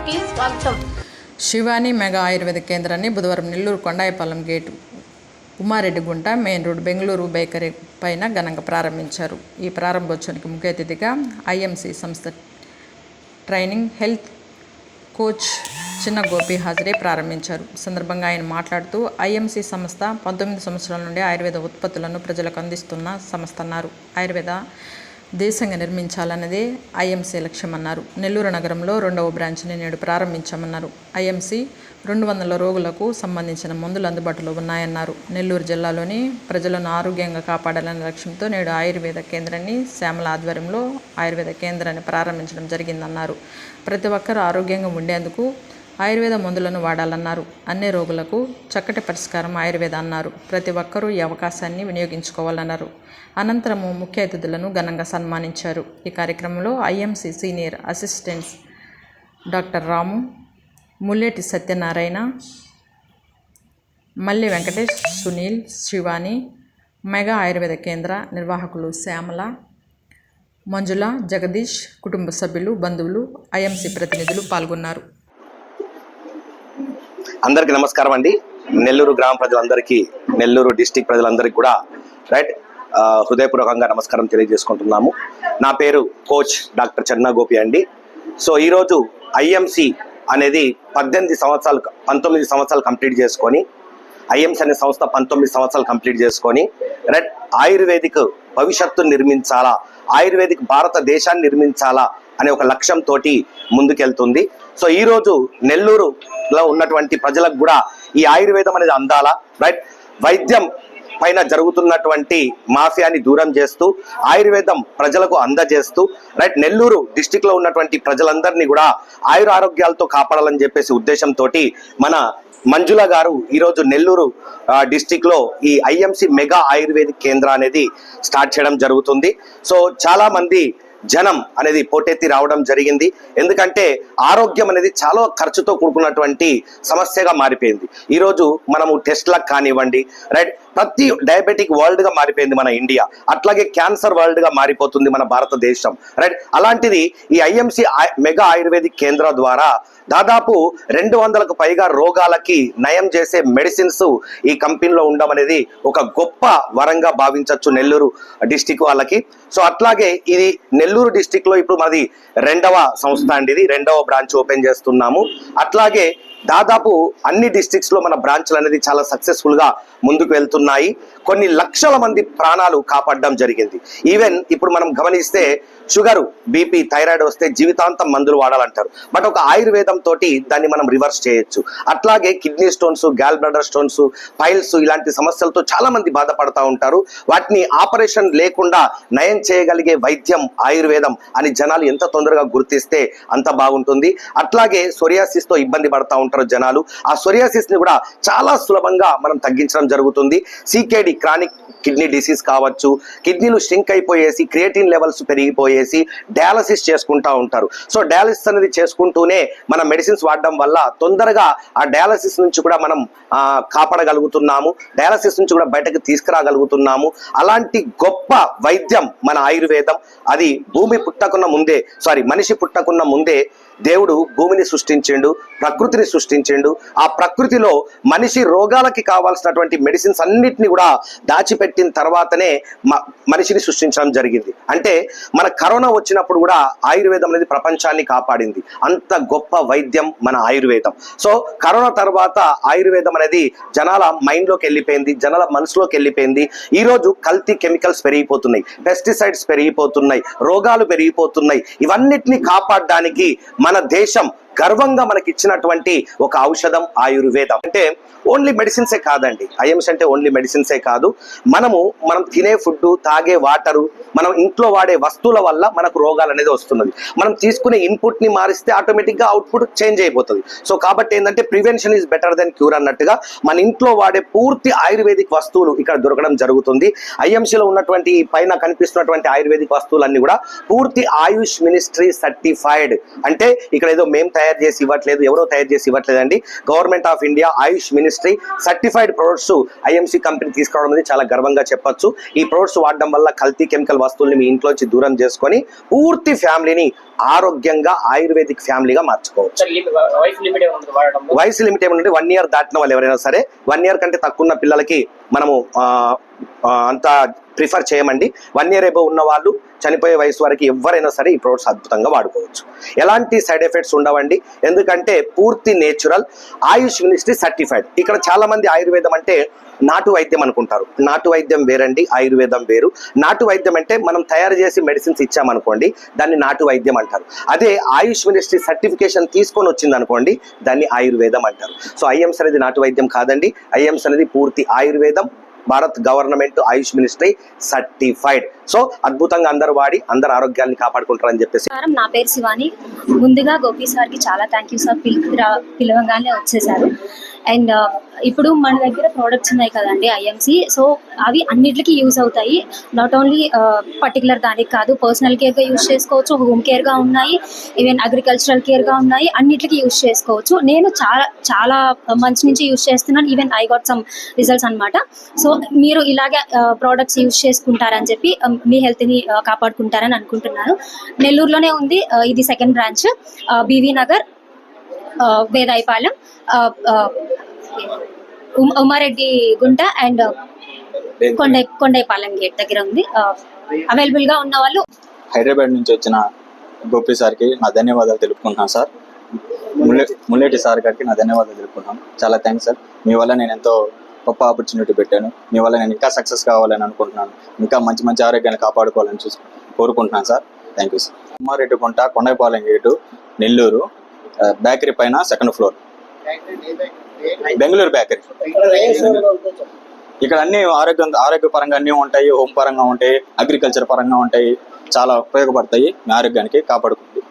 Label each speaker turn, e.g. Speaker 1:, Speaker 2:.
Speaker 1: కి స్వాగతం.
Speaker 2: శివాని మెగా ఆయుర్వేద కేంద్రాన్ని బుధవారం Nellore Kondayipalem gate Umareddigunta main road Bengaluru bakery పైన ఘనంగా ప్రారంభించారు. ఈ ప్రారంభోత్సవానికి ముఖ్య అతిథిగా ఐఎంసి సంస్థ ట్రైనింగ్ హెల్త్ కోచ్ చిన్న గోపి హాజరై ప్రారంభించారు. సందర్భంగా ఆయన మాట్లాడుతూ ఐఎంసి సంస్థ 19 సంవత్సరాల నుండి ఆయుర్వేద ఉత్పత్తులను ప్రజలకు అందిస్తున్న సంస్థ అన్నారు. ఆయుర్వేద దేశంగా నిర్మించాలన్నదే ఐఎంసీ లక్ష్యమన్నారు. నెల్లూరు నగరంలో 2వ బ్రాంచ్ని నేడు ప్రారంభించామన్నారు. ఐఎంసీ 200 రోగులకు సంబంధించిన మందులు అందుబాటులో ఉన్నాయన్నారు. నెల్లూరు జిల్లాలోని ప్రజలను ఆరోగ్యంగా కాపాడాలనే లక్ష్యంతో నేడు ఆయుర్వేద కేంద్రాన్ని శ్యామల ఆధ్వర్యంలో ఆయుర్వేద కేంద్రాన్ని ప్రారంభించడం జరిగిందన్నారు. ప్రతి ఒక్కరూ ఆరోగ్యంగా ఉండేందుకు ఆయుర్వేద మందులను వాడాలన్నారు. అన్ని రోగులకు చక్కటి పరిష్కారం ఆయుర్వేద అన్నారు. ప్రతి ఒక్కరూ ఈ అవకాశాన్ని వినియోగించుకోవాలన్నారు. అనంతరము ముఖ్య అతిథులను ఘనంగా సన్మానించారు. ఈ కార్యక్రమంలో ఐఎంసి సీనియర్ అసిస్టెంట్స్ డాక్టర్ రాము, ముల్లేటి సత్యనారాయణ, మల్లి వెంకటేష్, సునీల్, శివాని, మెగా ఆయుర్వేద కేంద్ర నిర్వాహకులు శ్యామల, మంజుల, జగదీష్, కుటుంబ సభ్యులు, బంధువులు, ఐఎంసి ప్రతినిధులు పాల్గొన్నారు.
Speaker 3: అందరికీ నమస్కారం అండి. నెల్లూరు గ్రామ ప్రజలందరికీ, నెల్లూరు డిస్టిక్ ప్రజలందరికీ కూడా హృదయపూర్వకంగా నమస్కారం తెలియజేసుకుంటున్నాము. నా పేరు కోచ్ డాక్టర్ చెన్నా గోపి అండి. సో ఈరోజు ఐఎంసి అనేది 19 సంవత్సరాలు కంప్లీట్ చేసుకొని, ఐఎంసి అనే సంస్థ 19 సంవత్సరాలు కంప్లీట్ చేసుకొని ఆయుర్వేదిక్ భవిష్యత్తును నిర్మించాలా, ఆయుర్వేదిక్ భారతదేశాన్ని నిర్మించాలా అనే ఒక లక్ష్యంతో ముందుకెళ్తుంది. సో ఈరోజు నెల్లూరులో ఉన్నటువంటి ప్రజలకు కూడా ఈ ఆయుర్వేదం అనేది అందాలా, వైద్యం పైన జరుగుతున్నటువంటి మాఫియాని దూరం చేస్తూ ఆయుర్వేదం ప్రజలకు అందజేస్తూ నెల్లూరు డిస్టిక్ లో ఉన్నటువంటి ప్రజలందరినీ కూడా ఆయురారోగ్యాలతో కాపాడాలని చెప్పేసి ఉద్దేశంతో మన మంజుల గారు ఈరోజు నెల్లూరు డిస్టిక్ లో ఈ ఐఎంసి మెగా ఆయుర్వేదిక్ కేంద్ర అనేది స్టార్ట్ చేయడం జరుగుతుంది. సో చాలా మంది జనం అనేది పోటెత్తి రావడం జరిగింది. ఎందుకంటే ఆరోగ్యం అనేది చాలా ఖర్చుతో కూడుకున్నటువంటి సమస్యగా మారిపోయింది. ఈరోజు మనము టెస్ట్లకు కానివ్వండి, ప్రతి డయాబెటిక్ వరల్డ్ గా మారిపోయింది మన ఇండియా. అట్లాగే క్యాన్సర్ వరల్డ్ గా మారిపోతుంది మన భారతదేశం. అలాంటిది ఈ ఐఎంసి మెగా ఆయుర్వేదిక్ కేంద్ర ద్వారా దాదాపు 200కు పైగా రోగాలకి నయం చేసే మెడిసిన్స్ ఈ కంపెనీలో ఉండడం అనేది ఒక గొప్ప వరంగా భావించవచ్చు నెల్లూరు డిస్టిక్ వాళ్ళకి. సో అట్లాగే ఇది నెల్లూరు డిస్టిక్ లో ఇప్పుడు మాది 2వ సంస్థ అండి, ఇది 2వ బ్రాంచ్ ఓపెన్ చేస్తున్నాము. అట్లాగే దాదాపు అన్ని డిస్ట్రిక్ట్స్ లో మన బ్రాంచ్లు అనేది చాలా సక్సెస్ఫుల్ గా ముందుకు వెళ్తున్నాయి. కొన్ని లక్షల మంది ప్రాణాలు కాపాడడం జరిగింది. ఈవెన్ ఇప్పుడు మనం గమనిస్తే షుగర్, బీపీ, థైరాయిడ్ వస్తే జీవితాంతం మందులు వాడాలంటారు. బట్ ఒక ఆయుర్వేదం తోటి దాన్ని మనం రివర్స్ చేయొచ్చు. అట్లాగే kidney stones, gall bladder stones, piles ఇలాంటి సమస్యలతో చాలా మంది బాధపడతా ఉంటారు. వాటిని ఆపరేషన్ లేకుండా నయం చేయగలిగే వైద్యం ఆయుర్వేదం అని జనాలు ఎంత తొందరగా గుర్తిస్తే అంత బాగుంటుంది. అట్లాగే సోరియాసిస్ తో ఇబ్బంది పడతా ఉంటారు జనాలు. ఆ సోరియాసిస్ ని కూడా చాలా సులభంగా మనం తగ్గించడం జరుగుతుంది. సికేడి, క్రానిక్ కిడ్నీ డిసీజ్ కావచ్చు, కిడ్నీలు స్ట్రింక్ అయిపోయేసి క్రియేటిన్ లెవెల్స్ పెరిగిపోయేసి డయాలసిస్ చేసుకుంటా ఉంటారు. సో డయాలసిస్ అనేది చేసుకుంటూనే మన మెడిసిన్స్ వాడడం వల్ల తొందరగా ఆ డయాలసిస్ నుంచి కూడా మనం కాపాడగలుగుతున్నాము, డయాలసిస్ నుంచి కూడా బయటకు తీసుకురాగలుగుతున్నాము. అలాంటి గొప్ప వైద్యం మన ఆయుర్వేదం. అది మనిషి పుట్టకున్న ముందే దేవుడు భూమిని సృష్టించిండు, ప్రకృతిని సృష్టించిండు. ఆ ప్రకృతిలో మనిషి రోగాలకి కావాల్సినటువంటి మెడిసిన్స్ అన్నిటిని కూడా దాచిపెట్టిన తర్వాతనే మనిషిని సృష్టించడం జరిగింది. అంటే మన కరోనా వచ్చినప్పుడు కూడా ఆయుర్వేదం అనేది ప్రపంచాన్ని కాపాడింది. అంత గొప్ప వైద్యం మన ఆయుర్వేదం. సో కరోనా తర్వాత ఆయుర్వేదం అనేది జనాల మైండ్ లోకి వెళ్ళిపోయింది, జనాల మనసులోకి వెళ్ళిపోయింది. ఈరోజు కల్తీ కెమికల్స్ పెరిగిపోతున్నాయి, పెస్టిసైడ్స్ పెరిగిపోతున్నాయి, రోగాలు పెరిగిపోతున్నాయి. ఇవన్నిటిని కాపాడడానికి మన దేశం గర్వంగా మనకి ఇచ్చినటువంటి ఒక ఔషధం ఆయుర్వేదం. అంటే ఓన్లీ మెడిసిన్సే కాదండి, ఐఎంసి అంటే ఓన్లీ మెడిసిన్సే కాదు. మనం తినే ఫుడ్, తాగే వాటరు, మనం ఇంట్లో వాడే వస్తువుల వల్ల మనకు రోగాలు అనేది వస్తున్నది. మనం తీసుకునే ఇన్పుట్ ని మారిస్తే ఆటోమేటిక్ గా అవుట్పుట్ చేంజ్ అయిపోతుంది. సో కాబట్టి ఏంటంటే prevention is better than cure అన్నట్టుగా మన ఇంట్లో వాడే పూర్తి ఆయుర్వేదిక్ వస్తువులు ఇక్కడ దొరకడం జరుగుతుంది. ఐఎంసీలో ఉన్నటువంటి పైన కనిపిస్తున్నటువంటి ఆయుర్వేదిక్ వస్తువులన్నీ కూడా పూర్తి ఆయుష్ మినిస్ట్రీ సర్టిఫైడ్. అంటే ఇక్కడ ఏదో మేము తయారు చేసి ఇవ్వట్లేదు, ఎవరో తయారు చేసి ఇవ్వట్లేదండి. Government of India AYUSH ministry certified products IMC company తీసుకురావడం అనేది చాలా గర్వంగా చెప్పొచ్చు. ఈ ప్రొడక్ట్స్ వాడడం వల్ల కల్తీ కెమికల్ వస్తువుల్ని మీ ఇంట్లోంచి దూరం చేసుకొని పూర్తి ఫ్యామిలీని ఆరోగ్యంగా ఆయుర్వేదిక్ ఫ్యామిలీగా మార్చుకోవచ్చు. వయసు లిమిట్ ఏమంటే 1 year దాటిన వాళ్ళు ఎవరైనా సరే, 1 year కంటే తక్కువ ఉన్న పిల్లలకి మనము అంత ప్రిఫర్ చేయమండి. 1 year అబోవ్ ఉన్న వాళ్ళు, చనిపోయే వయసు వరకు ఎవరైనా సరే ఈ ప్రొడక్ట్స్ అద్భుతంగా వాడుకోవచ్చు. ఎలాంటి సైడ్ ఎఫెక్ట్స్ ఉండవండి, ఎందుకంటే పూర్తి నేచురల్, ఆయుష్ మినిస్ట్రీ సర్టిఫైడ్. ఇక్కడ చాలా మంది ఆయుర్వేదం అంటే నాటు వైద్యం అనుకుంటారు. నాటు వైద్యం వేరండి, ఆయుర్వేదం వేరు. నాటు వైద్యం అంటే మనం తయారు చేసి మెడిసిన్స్ ఇచ్చామనుకోండి, దాన్ని నాటు వైద్యం అంటారు. అదే ఆయుష్ మినిస్ట్రీ సర్టిఫికేషన్ తీసుకొని వచ్చింది అనుకోండి, దాన్ని ఆయుర్వేదం అంటారు. సో ఐఎంస్ అనేది నాటు వైద్యం కాదండి, ఐఎంస్ అనేది పూర్తి ఆయుర్వేదం, భారత్ గవర్నమెంట్ ఆయుష్ మినిస్ట్రీ సర్టిఫైడ్. సో అద్భుతంగా అందరు వాడి అందరు ఆరోగ్యాన్ని కాపాడుకుంటారని చెప్పేసి.
Speaker 1: నా పేరు శివాని. ముందుగా గోపి సార్కి చాలా థ్యాంక్ యూ సార్, పిలవగానే వచ్చేసారు. అండ్ ఇప్పుడు మన దగ్గర ప్రోడక్ట్స్ ఉన్నాయి కదండి ఐఎంసీ, సో అవి అన్నిటికీ యూజ్ అవుతాయి. నాట్ ఓన్లీ పర్టికులర్ దానికి కాదు, పర్సనల్ కేర్గా యూజ్ చేసుకోవచ్చు, హోమ్ కేర్గా ఉన్నాయి, ఈవెన్ అగ్రికల్చరల్ కేర్గా ఉన్నాయి, అన్నిటికీ యూజ్ చేసుకోవచ్చు. నేను చాలా మంత్స్ నుంచి యూజ్ చేస్తున్నాను. Even I got some results అనమాట. సో మీరు ఇలాగే ప్రోడక్ట్స్ యూజ్ చేసుకుంటారని చెప్పి మీ హెల్త్ని కాపాడుకుంటారని అనుకుంటున్నాను. నెల్లూరులోనే ఉంది ఇది, second branch, BV Nagar, Vedayapalem, Umareddy Gunta and Kondaipalem gate దగ్గర ఉంది. అవైలబుల్ గా ఉన్న వాళ్ళు.
Speaker 4: హైదరాబాద్ నుంచి వచ్చిన గోపి సార్కి నా ధన్యవాదాలు తెలుపుకుంటున్నాను సార్. ముల్లెటి సార్ గారికి నా ధన్యవాదాలు తెలుపుకుంటున్నాను. చాలా థ్యాంక్స్ సార్. మీ వల్ల నేను ఎంతో గొప్ప ఆపర్చునిటీ పెట్టాను. మీ వల్ల నేను ఇంకా సక్సెస్ కావాలని అనుకుంటున్నాను. ఇంకా మంచి మంచి ఆరోగ్యాన్ని కాపాడుకోవాలని కోరుకుంటున్నాను sir. Thank you sir. Umareddy Gunta, Kondaipalem gate, Nellore, bakery పైన 2nd floor, బెంగళూరు బేకరీ. ఇక్కడ అన్ని ఆరోగ్యపరంగా అన్నీ ఉంటాయి, హోమ్ పరంగా ఉంటాయి, అగ్రికల్చర్ పరంగా ఉంటాయి, చాలా ఉపయోగపడతాయి. మీ ఆరోగ్యానికి కాపాడుకుంటుంది.